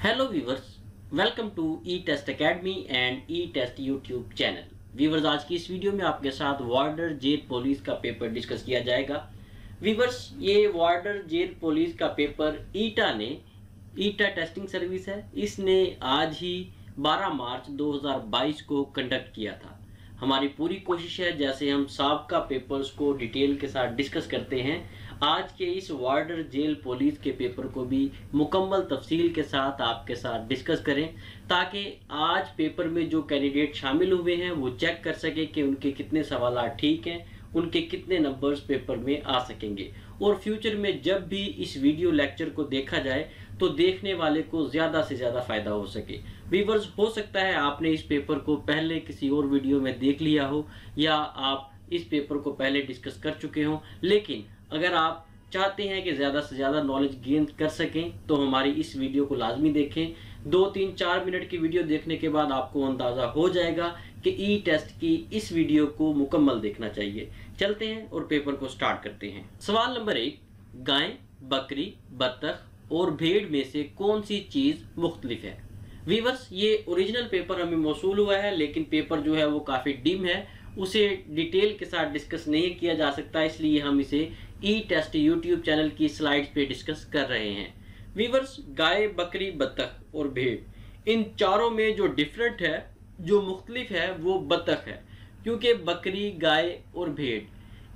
Hello viewers, welcome to E test academy and E test YouTube channel. Viewers, आज की इस video में आपके साथ वार्डर जेल पुलिस का पेपर डिस्कस किया जाएगा। व्यूवर्स, ये वार्डर जेल पुलिस का पेपर ईटा टेस्टिंग सर्विस है। इसने आज ही 12 मार्च 2022 को कंडक्ट किया था। हमारी पूरी कोशिश है, जैसे हम साबका पेपर्स को डिटेल के साथ डिस्कस करते हैं, आज के इस वार्डर जेल पुलिस के पेपर को भी मुकम्मल तफसील के साथ आपके साथ डिस्कस करें, ताकि आज पेपर में जो कैंडिडेट शामिल हुए हैं वो चेक कर सके कि उनके कितने सवाल ठीक हैं, उनके कितने नंबर्स पेपर में आ सकेंगे। और फ्यूचर में जब भी इस वीडियो लेक्चर को देखा जाए तो देखने वाले को ज़्यादा से ज़्यादा फ़ायदा हो सके। व्यूअर्स, हो सकता है आपने इस पेपर को पहले किसी और वीडियो में देख लिया हो या आप इस पेपर को पहले डिस्कस कर चुके हो, लेकिन अगर आप चाहते हैं कि ज़्यादा से ज़्यादा नॉलेज गेन कर सकें तो हमारी इस वीडियो को लाजमी देखें। 2-3-4 मिनट की वीडियो देखने के बाद आपको अंदाज़ा हो जाएगा कि ई टेस्ट की इस वीडियो को मुकम्मल देखना चाहिए। चलते हैं और पेपर को स्टार्ट करते हैं। सवाल नंबर 1, गाय, बकरी, बत्तख और भेड़ में से कौन सी चीज़ मुख्तलिफ है? व्यूअर्स, ये ओरिजिनल पेपर हमें मौसूल हुआ है, लेकिन पेपर जो है वो काफ़ी डिम है, उसे डिटेल के साथ डिस्कस नहीं किया जा सकता, इसलिए हम इसे ई टेस्ट यूट्यूब चैनल की स्लाइड्स पे डिस्कस कर रहे हैं। व्यूअर्स, गाय, बकरी, बत्तख और भेड़, इन चारों में जो डिफरेंट है, जो मुख्तलिफ है, वो बत्तख है। क्योंकि बकरी, गाय और भेड़,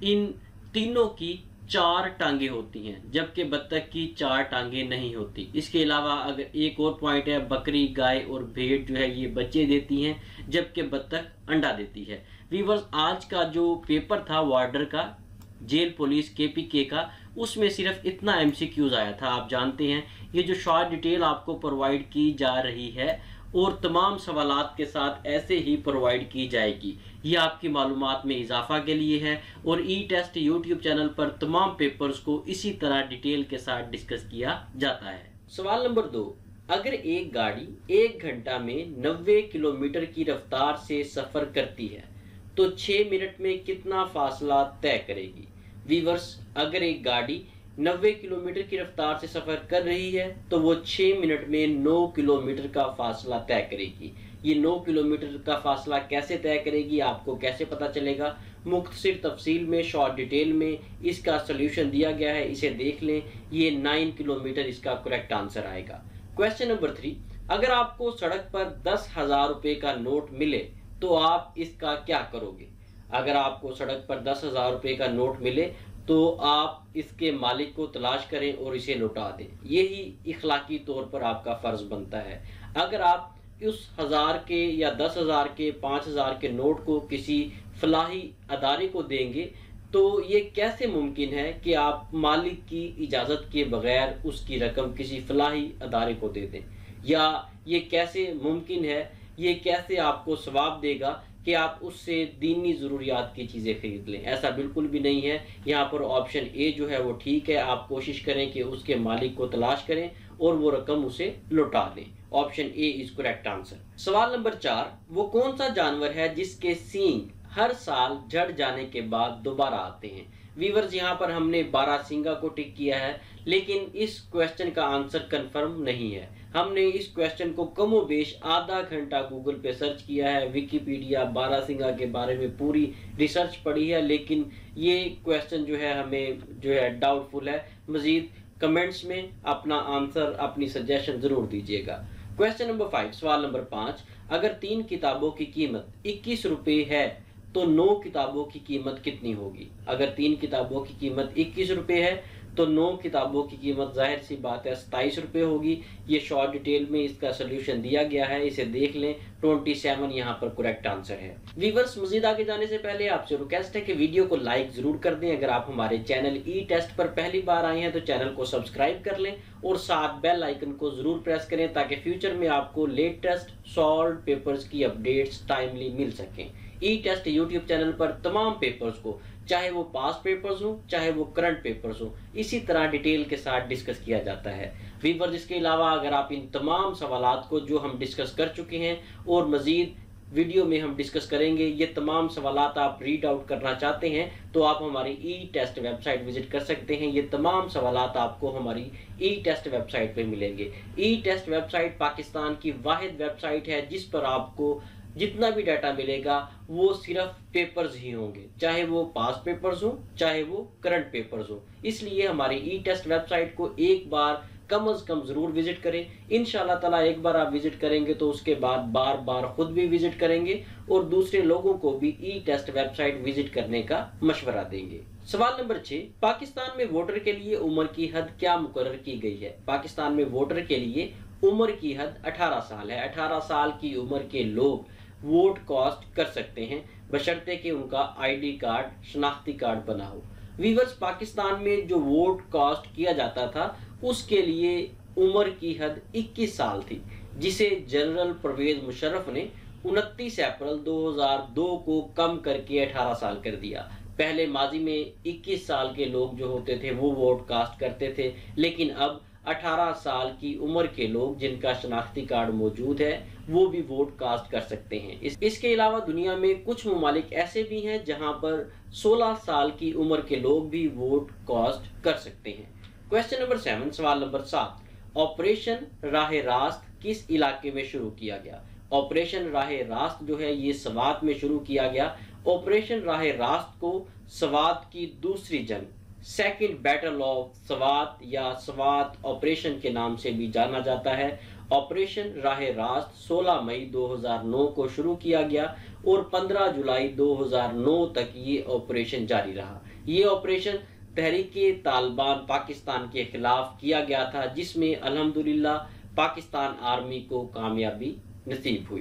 इन तीनों की 4 टांगे होती हैं, जबकि बत्तख की 4 टांगे नहीं होती। इसके अलावा अगर एक और पॉइंट है, बकरी, गाय और भेड़ जो है ये बच्चे देती हैं, जबकि बत्तख अंडा देती है। व्यूअर्स, आज का जो पेपर था वार्डर का, जेल पुलिस केपीके का, उसमें सिर्फ इतना एमसीक्यूज आया था। आप जानते हैं ये जो शॉर्ट डिटेल आपको प्रोवाइड की जा रही है और तमाम सवालात के साथ ऐसे ही प्रोवाइड की जाएगी, ये आपकी मालूमात में इजाफा के लिए है। और ई टेस्ट यूट्यूब चैनल पर तमाम पेपर्स को इसी तरह डिटेल के साथ डिस्कस किया जाता है। सवाल नंबर 2, अगर एक गाड़ी 1 घंटा में 90 किलोमीटर की रफ्तार से सफ़र करती है तो 6 मिनट में कितना फासला तय करेगी? व्यूअर्स, अगर एक गाड़ी 90 किलोमीटर की रफ्तार से सफ़र कर रही है तो वो 6 मिनट में 9 किलोमीटर का फासला तय करेगी। ये 9 किलोमीटर का फासला कैसे तय करेगी, आपको कैसे पता चलेगा? मुख्तसर तफसील में, शॉर्ट डिटेल में इसका सोल्यूशन दिया गया है, इसे देख लें। ये 9 किलोमीटर इसका करेक्ट आंसर आएगा। क्वेश्चन नंबर 3, अगर आपको सड़क पर 10,000 रुपये का नोट मिले तो आप इसका क्या करोगे? अगर आपको सड़क पर 10,000 रुपये का नोट मिले तो आप इसके मालिक को तलाश करें और इसे लौटा दें। यही इखलाकी तौर पर आपका फ़र्ज़ बनता है। अगर आप उस 1000 के या 10,000 के 5,000 के नोट को किसी फलाही अदारे को देंगे तो ये कैसे मुमकिन है कि आप मालिक की इजाज़त के बगैर उसकी रकम किसी फलाही अदारे को दे दें? या ये कैसे मुमकिन है, ये कैसे आपको सवाब देगा कि आप उससे दीनी ज़रूरियात की चीज़ें खरीद लें? ऐसा बिल्कुल भी नहीं है। यहाँ पर ऑप्शन ए जो है वो ठीक है। आप कोशिश करें कि उसके मालिक को तलाश करें और वो रकम उसे लौटा दें। Option A is correct answer. सवाल नंबर 4, वो कौन सा जानवर है जिसके सींग हर साल झड़ जाने के बाद दोबारा आते हैं? व्यूअर्स, यहाँ पर हमने 12 सिंगा को टिक किया है, लेकिन इस क्वेश्चन का आंसर कंफर्म नहीं है। हमने इस क्वेश्चन को कमोबेश आधा घंटा गूगल पे सर्च किया है, विकिपीडिया 12 सिंगा के बारे में पूरी रिसर्च पढ़ी है, लेकिन ये क्वेश्चन जो है हमें जो है डाउटफुल है। मजीद कमेंट्स में अपना आंसर, अपनी सजेशन ज़रूर दीजिएगा। क्वेश्चन नंबर 5, सवाल नंबर 5, अगर 3 किताबों की कीमत 21 रुपये है तो 9 किताबों की कीमत कितनी होगी? अगर 3 किताबों की कीमत 21 रुपये है तो 9 किताबों की कीमत जाहिर सी बात है 27 रुपये होगी। ये शॉर्ट डिटेल में इसका सोल्यूशन दिया गया है, इसे देख लें। 27 यहाँ पर करेक्ट आंसर है। व्यूअर्स, मजीद आगे जाने से पहले आपसे रिक्वेस्ट है कि वीडियो को लाइक जरूर कर दें। अगर आप हमारे चैनल ई टेस्ट पर पहली बार आए हैं तो चैनल को सब्सक्राइब कर लें और साथ बेल आइकन को जरूर प्रेस करें, ताकि फ्यूचर में आपको लेटेस्ट सॉल्व पेपर्स की अपडेट्स टाइमली मिल सकें। ई टेस्ट यूट्यूब चैनल पर तमाम पेपर्स को, चाहे वो पास्ट पेपर्स हो चाहे वो करंट पेपर्स हो, इसी तरह डिटेल के साथ डिस्कस किया जाता है। व्यूअर्स, इसके अलावा अगर आप इन तमाम सवालात को जो हम डिस्कस कर चुके हैं और मजीद वीडियो में हम डिस्कस करेंगे। ये तमाम सवालात आप रीड आउट करना चाहते हैं तो आप हमारी ई टेस्ट वेबसाइट विजिट कर सकते हैं। ये तमाम सवालात आपको हमारी ई टेस्ट वेबसाइट पे मिलेंगे। ई टेस्ट वेबसाइट पाकिस्तान की वाहिद वेबसाइट है जिस पर आपको जितना भी डाटा मिलेगा वो सिर्फ पेपर्स ही होंगे, चाहे वो पास पेपर्स हो चाहे वो करंट पेपर्स हो। इसलिए हमारी ई टेस्ट वेबसाइट को एक बार कम अज कम जरूर विजिट करें। इंशाल्लाह ताला एक बार आप विजिट करेंगे तो उसके बाद बार बार खुद भी विजिट करेंगे और दूसरे लोगों को भी ई टेस्ट वेबसाइट विजिट करने का मशवरा देंगे। सवाल नंबर 6, पाकिस्तान में वोटर के लिए उम्र की हद क्या मुकर्रर की गई है? पाकिस्तान में वोटर के लिए उम्र की हद 18 साल है। 18 साल की उम्र के लोग वोट कास्ट कर सकते हैं बशर्ते कि उनका आईडी कार्ड, शनाख्ती कार्ड बना हो। वीवर्स, पाकिस्तान में जो वोट कास्ट किया जाता था उसके लिए उम्र की हद 21 साल थी, जिसे जनरल परवेज मुशर्रफ ने 29 अप्रैल 2002 को कम करके 18 साल कर दिया। पहले माजी में 21 साल के लोग जो होते थे वो वोट कास्ट करते थे, लेकिन अब 18 साल की उम्र के लोग जिनका शनाख्ती कार्ड मौजूद है वो भी वोट कास्ट कर सकते हैं। इसके अलावा दुनिया में कुछ ममालिक ऐसे भी हैं जहां पर 16 साल की उम्र के लोग भी वोट कास्ट कर सकते हैं। क्वेश्चन नंबर 7, सवाल नंबर 7, ऑपरेशन राह रास्त किस इलाके में शुरू किया गया? ऑपरेशन राह रास्त जो है ये सवात में शुरू किया गया। ऑपरेशन राह रास्त को सवात की दूसरी जंग, सेकेंड बैटल ऑफ सवात या सवात ऑपरेशन के नाम से भी जाना जाता है। ऑपरेशन राह रास्त 16 मई 2009 को शुरू किया गया और 15 जुलाई 2009 तक ये ऑपरेशन जारी रहा। ये ऑपरेशन तहरीके तालिबान पाकिस्तान के खिलाफ किया गया था, जिसमें अल्हम्दुलिल्लाह पाकिस्तान आर्मी को कामयाबी नसीब हुई।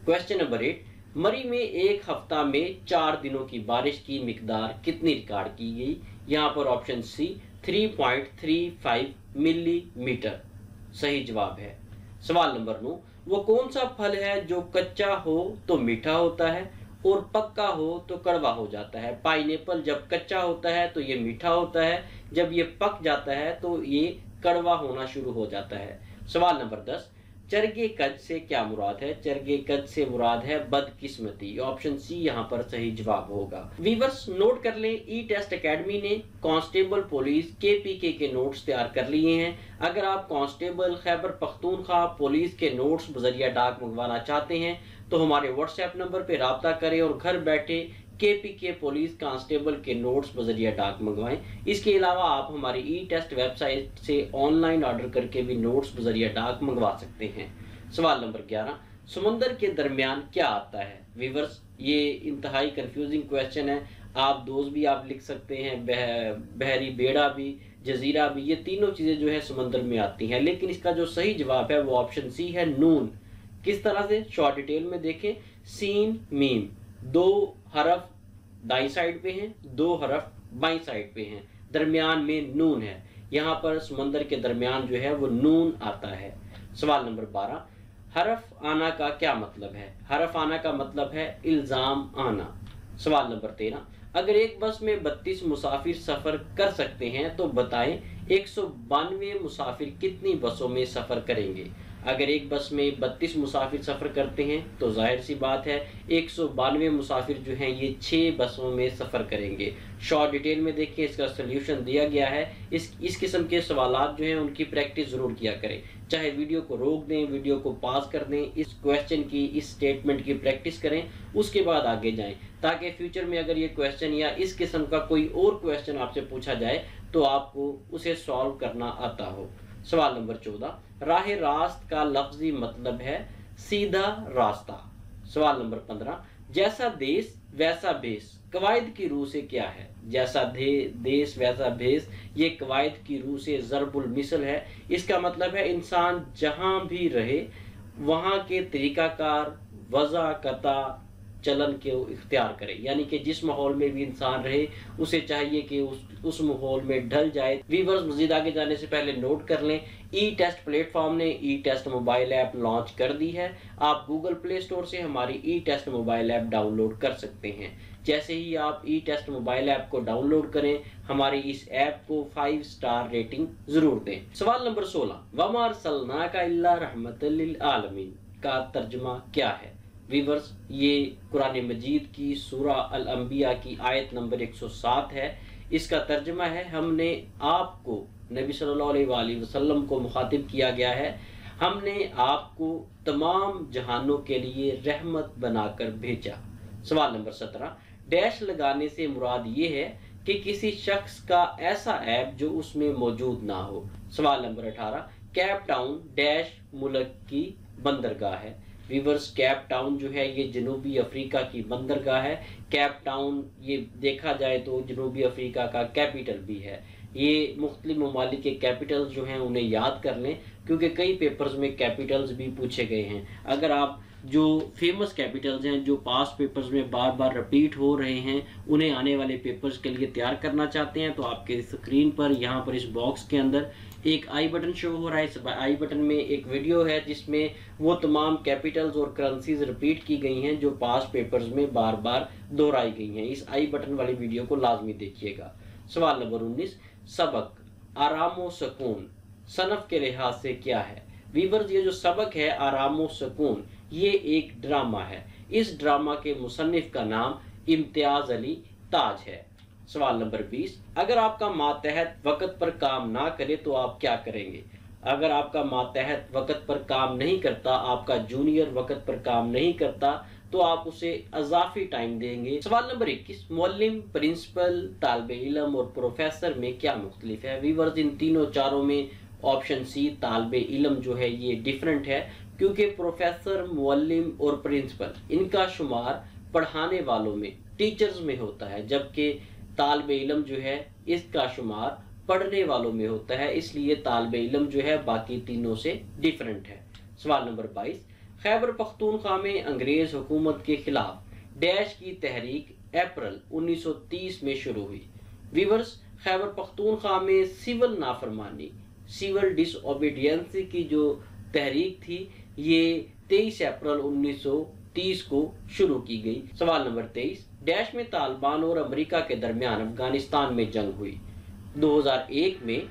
क्वेश्चन नंबर 8, मरी में एक हफ्ता में 4 दिनों की बारिश की मिकदार कितनी रिकॉर्ड की गई? यहाँ पर ऑप्शन सी 3.35 मिलीमीटर सही जवाब है। सवाल नंबर 9, वो कौन सा फल है जो कच्चा हो तो मीठा होता है और पक्का हो तो कड़वा हो जाता है? पाइनएप्पल जब कच्चा होता है तो ये मीठा होता है, जब ये पक जाता है तो ये कड़वा होना शुरू हो जाता है। सवाल नंबर 10, चरगे कद से क्या मुराद है? चरगे कद से मुराद है बदकिस्मती। ऑप्शन सी यहाँ पर सही जवाब होगा। वीवर्स, नोट कर लें, ई टेस्ट एकेडमी ने कांस्टेबल पुलिस केपीके के नोट्स तैयार कर लिए हैं। अगर आप कांस्टेबल खैबर पख्तूनख्वा पुलिस के नोट्स बजरिया डाक मंगवाना चाहते हैं तो हमारे व्हाट्सएप नंबर पर राब्ता करें और घर बैठे केपीके पुलिस कांस्टेबल के नोट्स बजरिया डाक मंगवाएं। इसके अलावा आप हमारी ई टेस्ट वेबसाइट से ऑनलाइन ऑर्डर करके भी नोट्स बजरिया डाक मंगवा सकते हैं। सवाल नंबर 11, समंदर के दरमियान क्या आता है? वीवर्स, ये इंतहाई कंफ्यूजिंग क्वेश्चन है। आप दोस्त भी आप लिख सकते हैं, बहरी बेड़ा भी, जजीरा भी, ये तीनों चीजें जो है समंदर में आती हैं, लेकिन इसका जो सही जवाब है वो ऑप्शन सी है, नून। किस तरह से? शॉर्ट डिटेल में देखें, सीन मीम 2 हरफ दाई साइड पे हैं, 2 हरफ बाई साइड पे हैं, दरमियान में नून है। यहाँ पर समंदर के दरमियान जो है वो नून आता है। सवाल नंबर 12, हरफ आना का क्या मतलब है? हरफ आना का मतलब है इल्जाम आना। सवाल नंबर 13, अगर एक बस में 32 मुसाफिर सफर कर सकते हैं तो बताएं 192 मुसाफिर कितनी बसों में सफर करेंगे? अगर एक बस में 32 मुसाफिर सफर करते हैं तो जाहिर सी बात है 192 मुसाफिर जो हैं ये 6 बसों में सफर करेंगे। शॉर्ट डिटेल में देखिए, इसका सोल्यूशन दिया गया है। इस किस्म के सवालात जो हैं उनकी प्रैक्टिस जरूर किया करें, चाहे वीडियो को रोक दें, वीडियो को पॉज कर दें, इस क्वेश्चन की, इस स्टेटमेंट की प्रैक्टिस करें, उसके बाद आगे जाएं, ताकि फ्यूचर में अगर ये क्वेश्चन या इस किस्म का कोई और क्वेश्चन आपसे पूछा जाए तो आपको उसे सॉल्व करना आता हो। सवाल नंबर 14, राह रास्त का लफ्जी मतलब है सीधा रास्ता। सवाल नंबर 15, जैसा देश वैसा भेस कवायद की रूह से क्या है? जैसा देश वैसा भेस ये कवायद की रूह से ज़रबुल मिसल है। इसका मतलब है इंसान जहां भी रहे वहां के तरीकाकार, वज़ा कता चलन के इख्तियार करे, यानी कि जिस माहौल में भी इंसान रहे उसे चाहिए कि उस माहौल में ढल जाए। वीवर्स, मजीद आगे जाने से पहले नोट कर लें, ई टेस्ट प्लेटफॉर्म ने ई टेस्ट मोबाइल ऐप लॉन्च कर दी है। आप गूगल प्ले स्टोर से हमारी ई टेस्ट मोबाइल ऐप डाउनलोड कर सकते हैं। जैसे ही आप ई टेस्ट मोबाइल ऐप को डाउनलोड करें, हमारी इस ऐप को 5 स्टार रेटिंग जरूर दें। सवाल नंबर 16, वमा अरसलनाका इल्ला रहमतल लिल आलमीन का तर्जुमा क्या है? वीवर्स ये कुरान मजीद की सूरा अल अंबिया की आयत नंबर 107 है। इसका तर्जुमा है, हमने आपको नबी सल्लल्लाहु अलैहि वसल्लम को मुखातिब किया गया है, हमने आपको तमाम जहानों के लिए रहमत बनाकर भेजा। सवाल नंबर 17, डैश लगाने से मुराद ये है कि किसी शख्स का ऐसा ऐप जो उसमें मौजूद ना हो। सवाल नंबर 18, कैप टाउन डैश मुल्क की बंदरगाह है। वीवर्स कैप टाउन जो है ये जनूबी अफ्रीका की बंदरगाह है। कैप टाउन ये देखा जाए तो जनूबी अफ्रीका का कैपिटल भी है। ये मुख्तलिफ ममालिक के कैपिटल्स जो हैं उन्हें याद कर लें, क्योंकि कई पेपर्स में कैपिटल्स भी पूछे गए हैं। अगर आप जो फेमस कैपिटल्स हैं जो पास पेपर्स में बार बार रिपीट हो रहे हैं उन्हें आने वाले पेपर्स के लिए तैयार करना चाहते हैं तो आपके स्क्रीन पर यहाँ पर इस बॉक्स के अंदर एक आई बटन शो हो रहा है। इस आई बटन में एक वीडियो है जिसमें वो तमाम कैपिटल्स और करेंसीज रिपीट की गई हैं जो पास पेपर्स में बार बार दोहराई गई हैं। इस आई बटन वाली वीडियो को लाजमी देखिएगा। सवाल नंबर 19, सबक आराम व सुकून सनफ के लिहाज से क्या है। वीवर्स ये जो सबक है आराम व सुकून ये एक ड्रामा है। इस ड्रामा के मुसन्निफ का नाम इम्तियाज अली ताज है। सवाल नंबर 20, अगर आपका मातहत वक़्त पर काम ना करे तो आप क्या करेंगे। अगर आपका मातहत वक़्त पर काम नहीं करता, आपका जूनियर वक़्त पर काम नहीं करता तो आप उसे अजाफी टाइम देंगे। सवाल नंबर 21, मुअल्लिम, प्रिंसिपल, तालिब इल्म और प्रोफेसर में क्या मुख्तलिफ है। वीवर्स इन तीनों चारों में ऑप्शन सी तालिब इल्म जो है ये डिफरेंट है, क्योंकि प्रोफेसर, मुअल्लिम और प्रिंसिपल इनका शुमार पढ़ाने वालों में, टीचर्स में होता है, जबकि तालिब इल्म जो है इसका शुमार पढ़ने वालों में होता है। इसलिए तालिब इल्म जो है बाकी तीनों से डिफरेंट है। सवाल नंबर 22, खैबर पख्तूनख्वा में अंग्रेज हुकूमत के खिलाफ डैश की तहरीक अप्रैल 1930 में शुरू हुई। वीवर्स खैबर पख्तूनख्वा में सिविल नाफरमानी, सिविल डिसओबीडियंस की जो तहरीक थी ये 23 अप्रैल 1930 को शुरू की गई। सवाल नंबर 23, डैश में तालिबान और अमेरिका के दरमियान अफगानिस्तान में जंग हुई। 2001 में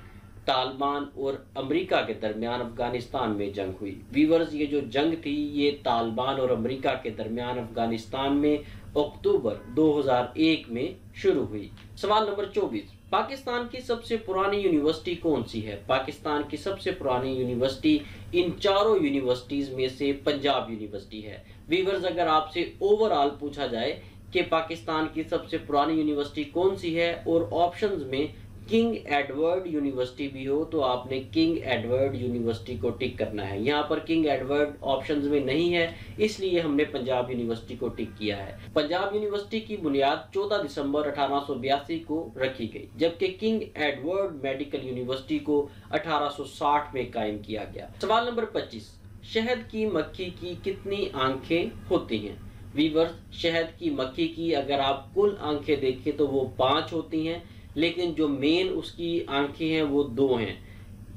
तालिबान और अमेरिका के दरमियान अफगानिस्तान में जंग हुई। वीवर्स ये जो जंग थी ये तालिबान और अमेरिका के दरमियान अफगानिस्तान में अक्टूबर 2001 में शुरू हुई। सवाल नंबर 24, पाकिस्तान की सबसे पुरानी यूनिवर्सिटी कौन सी है। पाकिस्तान की सबसे पुरानी यूनिवर्सिटी इन चारों यूनिवर्सिटीज में से पंजाब यूनिवर्सिटी है। वीवर्स अगर आपसे ओवरऑल पूछा जाए कि पाकिस्तान की सबसे पुरानी यूनिवर्सिटी कौन सी है और ऑप्शंस में किंग एडवर्ड यूनिवर्सिटी भी हो तो आपने किंग एडवर्ड यूनिवर्सिटी को टिक करना है। यहाँ पर किंग एडवर्ड ऑप्शंस में नहीं है इसलिए हमने पंजाब यूनिवर्सिटी को टिक किया है। पंजाब यूनिवर्सिटी की बुनियाद 14 दिसंबर 1882 को रखी गई, जबकि किंग एडवर्ड मेडिकल यूनिवर्सिटी को 1860 में कायम किया गया। सवाल नंबर 25, शहद की मक्खी की कितनी आंखें होती हैं। वीवर्स शहद की मक्खी की अगर आप कुल आंखें देखें तो वो 5 होती हैं, लेकिन जो मेन उसकी आंखें हैं वो 2 हैं।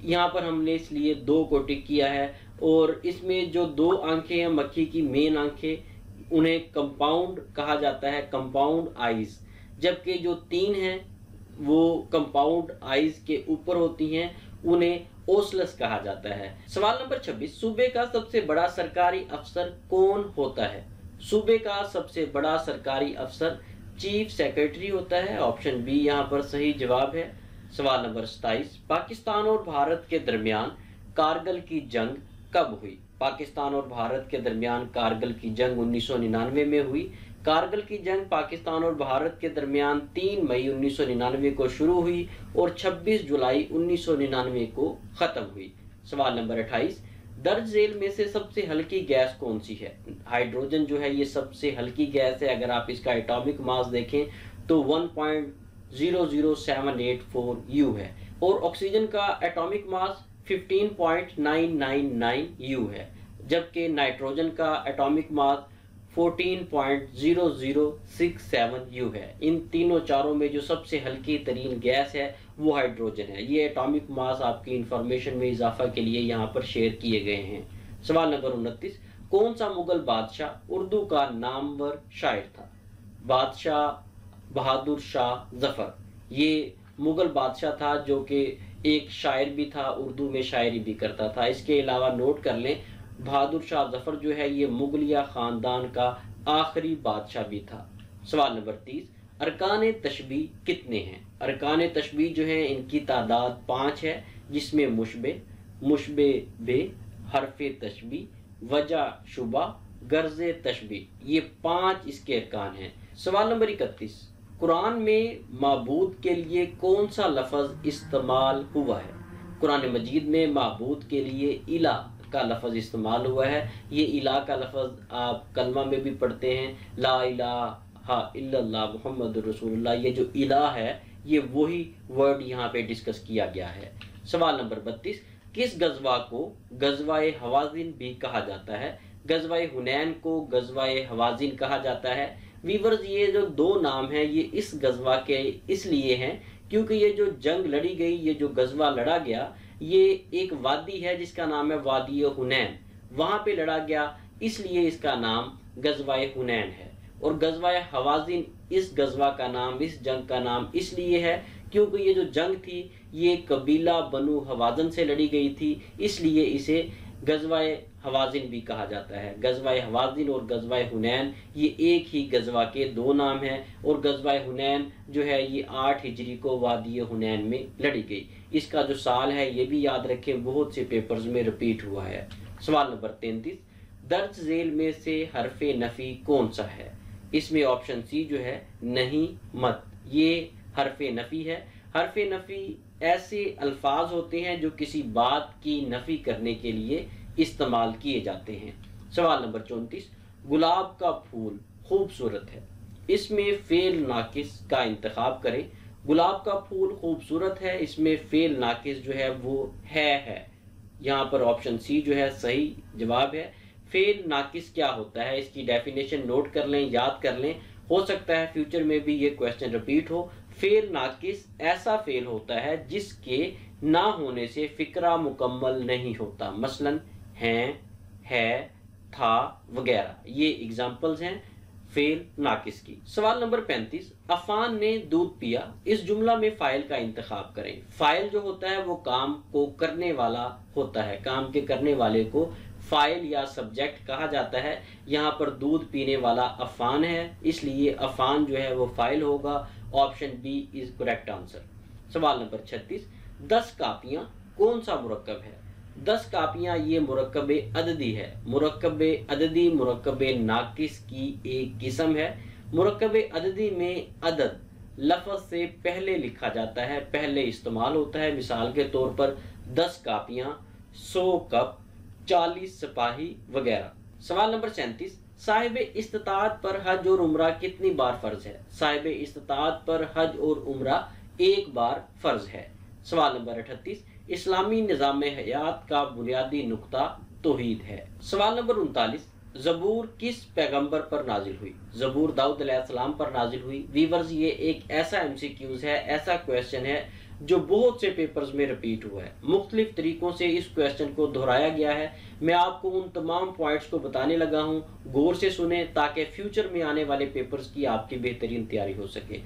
यहाँ पर हमने इसलिए 2 को टिक किया है और इसमें जो 2 आंखें हैं मक्खी की मेन आंखें, उन्हें कंपाउंड कहा जाता है, कंपाउंड आईज, जबकि जो 3 हैं वो कंपाउंड आईज के ऊपर होती हैं, उन्हें ओसलस कहा जाता है। सवाल नंबर 26, सूबे का सबसे बड़ा सरकारी अफसर कौन होता है। सूबे का सबसे बड़ा सरकारी अफसर चीफ सेक्रेटरी होता है। ऑप्शन बी यहाँ पर सही जवाब है। सवाल नंबर 27, पाकिस्तान और भारत के दरमियान कारगिल की जंग कब हुई। पाकिस्तान और भारत के दरमियान कारगिल की जंग 1999 में हुई। कारगिल की जंग पाकिस्तान और भारत के दरमियान 3 मई 1999 को शुरू हुई और 26 जुलाई 1999 को खत्म हुई। सवाल नंबर 28, दर्ज झेल में से सबसे हल्की गैस कौन सी है। हाइड्रोजन जो है ये सबसे हल्की गैस है। अगर आप इसका एटॉमिक मास देखें तो 1.00784 U है और ऑक्सीजन का एटॉमिक मास 15.999 U है, जबकि नाइट्रोजन का एटॉमिक मास 14.0067 U है। इन तीनों चारों में जो सबसे हल्की तरीन गैस है वो हाइड्रोजन है। ये एटॉमिक मास आपकी इंफॉर्मेशन में इजाफा के लिए यहाँ पर शेयर किए गए हैं। सवाल नंबर 29, कौन सा मुगल बादशाह उर्दू का नामवर शायर था। बादशाह बहादुर शाह जफर ये मुगल बादशाह था जो कि एक शायर भी था, उर्दू में शायरी भी करता था। इसके अलावा नोट कर लें बहादुर शाह जफर जो है ये मुगलिया खानदान का आखिरी बादशाह भी था। सवाल नंबर 30, अरकान तशबी कितने हैं? अरकान तशबी जो है इनकी तादाद 5 है, जिसमें मुशबे, मुशबे बे, हरफ तशबी, वजह शुबा, गर्ज तशबी, ये 5 इसके अरकान हैं। सवाल नंबर 31, कुरान में माबूद के लिए कौन सा लफ्ज़ इस्तेमाल हुआ है? कुरान मजीद में माबूद के लिए इला का लफ्ज़ इस्तेमाल हुआ है। ये इला का लफ्ज़ आप कलमा में भी पढ़ते हैं, ला इलाहा इल्लल्लाह मुहम्मदुर रसूलुल्लाह। ये जो इला है ये वही वर्ड यहाँ पे डिस्कस किया गया है। सवाल नंबर 32, किस गजवा को गजवाए हवाजिन भी कहा जाता है? गजवाए हुनैन को गजवाए हवाजिन कहा जाता है। वीवर्स, ये जो 2 नाम हैं ये इस गजवा के इसलिए हैं क्योंकि ये जो जंग लड़ी गई, ये जो गजवा लड़ा गया, ये एक वादी है जिसका नाम है वादी हुनैन, वहाँ पे लड़ा गया, इसलिए इसका नाम गजवाए हुनैन है। और गजवाए हवाजिन इस गजवा का नाम, इस जंग का नाम इसलिए है क्योंकि ये जो जंग थी ये कबीला बनु हवाजन से लड़ी गई थी, इसलिए इसे गजवाए हवाजिन भी कहा जाता है। गजवाए हवाजिन और गजवाए हुनैन ये एक ही गजवा के 2 नाम हैं। और गजवाए हुनैन जो है ये 8 हिजरी को वादी हुनैन में लड़ी गई। इसका जो साल है ये भी याद रखें, बहुत से पेपर्स में रिपीट हुआ है। सवाल नंबर 33, दर्ज झेल में से हरफ नफी कौन सा है? इसमें ऑप्शन सी जो है नहीं मत, ये हरफ नफी है। हरफ नफी ऐसे अल्फाज होते हैं जो किसी बात की नफी करने के लिए इस्तेमाल किए जाते हैं। सवाल नंबर 34, गुलाब का फूल खूबसूरत है, इसमें फेल नाकिस का इंतखाब करें। गुलाब का फूल खूबसूरत है, इसमें फेल नाकिस जो है वो है। यहाँ पर ऑप्शन सी जो है सही जवाब है। फेल नाकिस क्या होता है, इसकी डेफिनेशन नोट कर लें, याद कर लें, हो सकता है फ्यूचर में भी ये क्वेश्चन रिपीट हो। फेल नाकिस ऐसा फेल होता है जिसके ना होने से फिक्रा मुकम्मल नहीं होता, मसलन हैं, है, था वगैरह, ये एग्जाम्पल्स हैं फेल नाकिस की। सवाल नंबर 35, अफान ने दूध पिया, इस जुमला में फाइल का इंतखाब करें। फाइल जो होता है वो काम को करने वाला होता है, काम के करने वाले को फाइल या सब्जेक्ट कहा जाता है। यहाँ पर दूध पीने वाला अफान है, इसलिए अफान जो है वो फाइल होगा। Option B is correct answer. सवाल नंबर 36, 10 कापियां कौन सा मुरक्कब है? 10 कापियां ये मुरक्कब अददी है। मुरक्कब अददी मुरक्कब नाकिस की एक किस्म है। मुरक्कब अददी में अदद लफ्ज से पहले लिखा जाता है, पहले इस्तेमाल होता है। मिसाल के तौर पर 10 कापियां, 100 कप, 40 सिपाही वगैरह। सवाल नंबर 37, साहिब इस्तिताअत पर हज और उम्रा कितनी बार फर्ज है? साहिब इस्तिताअत पर हज और उम्रा 1 बार फर्ज है। सवाल नंबर 38, इस्लामी निज़ाम हयात का बुनियादी नुक्ता तौहीद है। सवाल नंबर 39, ज़बूर किस पैगंबर पर नाजिल हुई? ज़बूर दाऊद अलैहिस्सलाम पर नाजिल हुई। वीवर्स, ये एक ऐसा एमसीक्यूज है, ऐसा क्वेश्चन है जो बहुत से पेपर्स में रिपीट हुआ है। मुख्तलिफ तरीकों से इस क्वेश्चन को दोहराया गया है। मैं आपको उन तमाम पॉइंट्स को बताने लगा हूँ, गौर से सुने ताकि फ्यूचर में आने वाले पेपर्स की आपकी बेहतरीन तैयारी हो सके।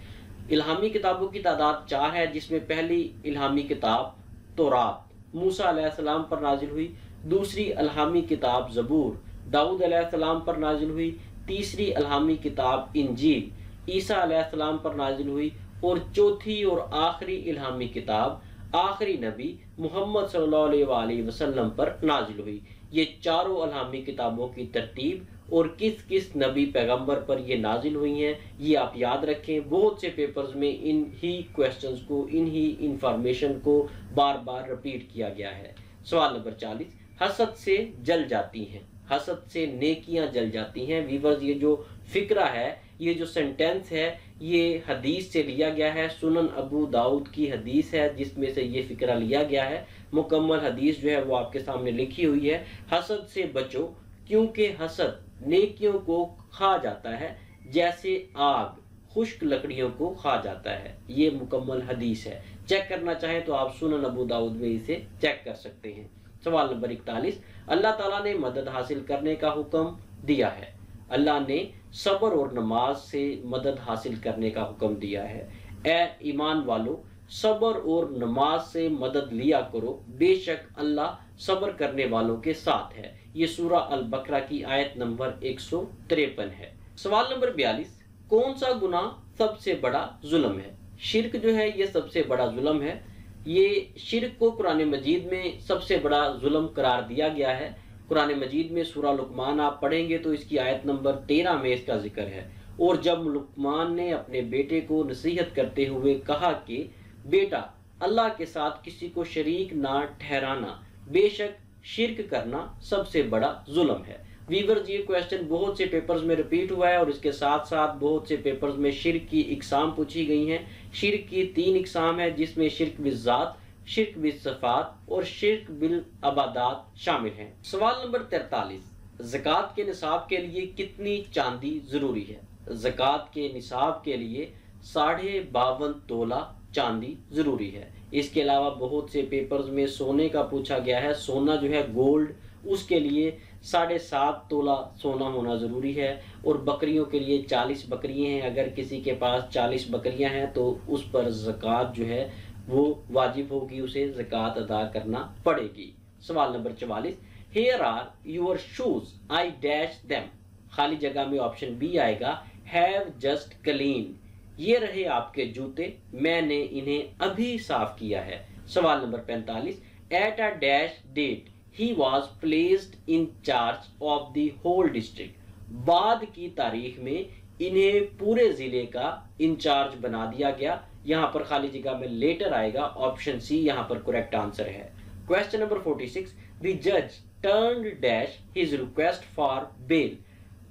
इल्हामी किताबों की तादाद 4 है, जिसमें पहली इल्हामी किताब तौरात मूसा अलैहिस्सलाम पर नाजिल हुई। दूसरी इल्हामी किताब ज़बूर दाऊद अलैहिस्सलाम पर नाजिल हुई। तीसरी इल्हामी किताब इंजील ईसा अलैहिस्सलाम पर नाजिल हुई। और चौथी और आखिरी इल्हामी किताब आखिरी नबी मोहम्मद सल्लल्लाहु अलैहि वसल्लम पर नाजिल हुई। ये चारों इल्हामी किताबों की तरतीब और किस किस नबी पैगंबर पर ये नाजिल हुई हैं ये आप याद रखें। बहुत से पेपर्स में इन ही क्वेश्चंस को, इन ही इंफॉर्मेशन को बार बार रिपीट किया गया है। सवाल नंबर 40, हसद से जल जाती हैं, हसद से नेकियां जल जाती हैं। वीवर्स, ये जो फिक्रा है, ये जो सेंटेंस है, ये हदीस से लिया गया है। सुनन अबू दाऊद की हदीस है जिसमें से ये फिक्रा लिया गया है। मुकम्मल हदीस जो है वो आपके सामने लिखी हुई है। हसद से बचो क्योंकि हसद नेकियों को खा जाता है जैसे आग खुश्क लकड़ियों को खा जाता है। ये मुकम्मल हदीस है। चेक करना चाहें तो आप सुनन अबू दाऊद में इसे चेक कर सकते हैं। सवाल नंबर 41, अल्लाह ताला ने मदद हासिल करने का हुक्म दिया है। अल्लाह ने सब्र और नमाज से मदद हासिल करने का हुक्म दिया है। ए ईमान वालो, सब्र और नमाज से मदद लिया करो, बेशक अल्लाह सब्र करने वालों के साथ है। ये सूरा अल बकरा की आयत नंबर 153 है। सवाल नंबर 42, कौन सा गुनाह सबसे बड़ा जुल्म है? शिर्क जो है ये सबसे बड़ा जुल्म है। ये शिर्क को कुरान मजीद में सबसे बड़ा जुल्म करार दिया गया है। कुरान मजीद में सूरा लुकमान आप पढ़ेंगे तो इसकी आयत नंबर 13 में इसका जिक्र है। और जब लुकमान ने अपने बेटे को नसीहत करते हुए कहा कि बेटा, अल्लाह के साथ किसी को शरीक ना ठहराना, बेशक शिर्क करना सबसे बड़ा जुल्म है। वीवर्स, ये क्वेश्चन बहुत से पेपर्स में रिपीट हुआ है और इसके साथ साथ बहुत से पेपर्स में शिर्क की इकसाम पूछी गई हैं। शिर्क की 3 इकसाम है, जिसमें शिर्क बिज़ात, शिर्क बिल सफ़ात और शिर्क बिल अबादात शामिल हैं। सवाल नंबर 43, ज़कात के निसाब के लिए कितनी चांदी जरूरी है? ज़कात के निसाब के लिए 52.5 तोला चांदी जरूरी है। इसके अलावा बहुत से पेपर्स में सोने का पूछा गया है। सोना जो है गोल्ड, उसके लिए 7.5 तोला सोना होना ज़रूरी है। और बकरियों के लिए 40 बकरियां हैं। अगर किसी के पास 40 बकरियां हैं तो उस पर ज़कात जो है वो वाजिब होगी, उसे ज़कात अदा करना पड़ेगी। सवाल number 44, here are your shoes, I dash them. खाली जगह में ऑप्शन बी आएगा, हैव जस्ट क्लीन। ये रहे आपके जूते, मैंने इन्हें अभी साफ किया है। सवाल number 45, at a dash date he was placed in charge of the whole district. बाद की तारीख में इन्हें पूरे जिले का इंचार्ज बना दिया गया। यहाँ पर खाली जगह में लेटर आएगा, ऑप्शन सी यहाँ पर करेक्ट आंसर है। क्वेश्चन नंबर 46, द जज turned dash his request for bail.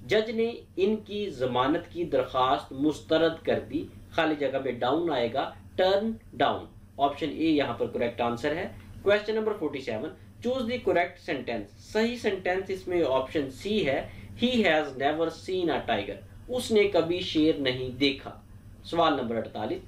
जज ने इनकी जमानत की दरखास्त मुस्तरद कर दी। खाली जगह में डाउन आएगा, टर्न डाउन। ऑप्शन ए यहाँ पर करेक्ट आंसर है। Question number 47, choose the correct sentence. सही सेंटेंस इसमें ऑप्शन सी है, he has never seen a tiger. उसने कभी शेर नहीं देखा। सवाल number 48,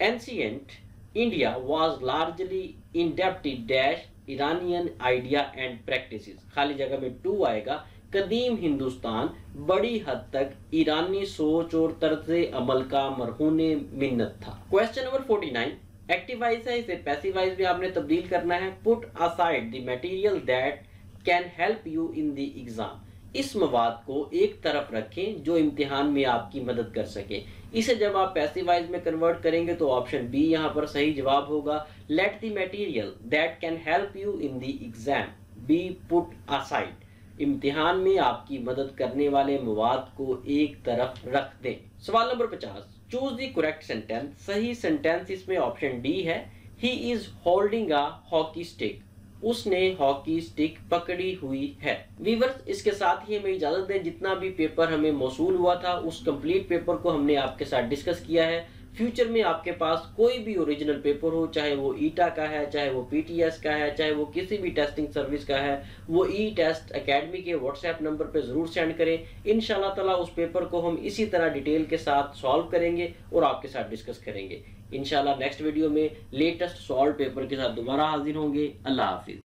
ancient India was largely indebted dash Iranian idea and practices. खाली जगह में 2 आएगा, कदीम हिंदुस्तान बड़ी हद तक ईरानी सोच और तर्ज अमल का मरहूने मिन्नत था। क्वेश्चन नंबर 49, एक्टिवाइज है, इसे पैसिवाइज में आपने तब्दील करना है। Put aside the material that can help you in the exam. इस मवाद को एक तरफ रखें जो इम्तिहान में आपकी मदद कर सके। इसे जब आप पैसिवाइज में कन्वर्ट करेंगे तो ऑप्शन बी यहाँ पर सही जवाब होगा। Let the material that can help you in the exam B put aside. इम्तिहान में आपकी मदद करने वाले मवाद को एक तरफ रख दें। सवाल number 50, choose the correct sentence. सही सेंटेंस इसमें ऑप्शन डी है, he is holding a hockey stick. उसने हॉकी स्टिक पकड़ी हुई है। वीवर्स, इसके साथ ही हमें इजाजत दें। जितना भी पेपर हमें मौसूल हुआ था उस कंप्लीट पेपर को हमने आपके साथ डिस्कस किया है। फ्यूचर में आपके पास कोई भी ओरिजिनल पेपर हो, चाहे वो ईटा का है, चाहे वो पीटीएस का है, चाहे वो किसी भी टेस्टिंग सर्विस का है, वो ई टेस्ट एकेडमी के व्हाट्सएप नंबर पे ज़रूर सेंड करें। इंशाल्लाह ताला उस पेपर को हम इसी तरह डिटेल के साथ सॉल्व करेंगे और आपके साथ डिस्कस करेंगे। इंशाल्लाह नेक्स्ट वीडियो में लेटेस्ट सॉल्व पेपर के साथ दोबारा हाजिर होंगे। अल्लाह हाफिज।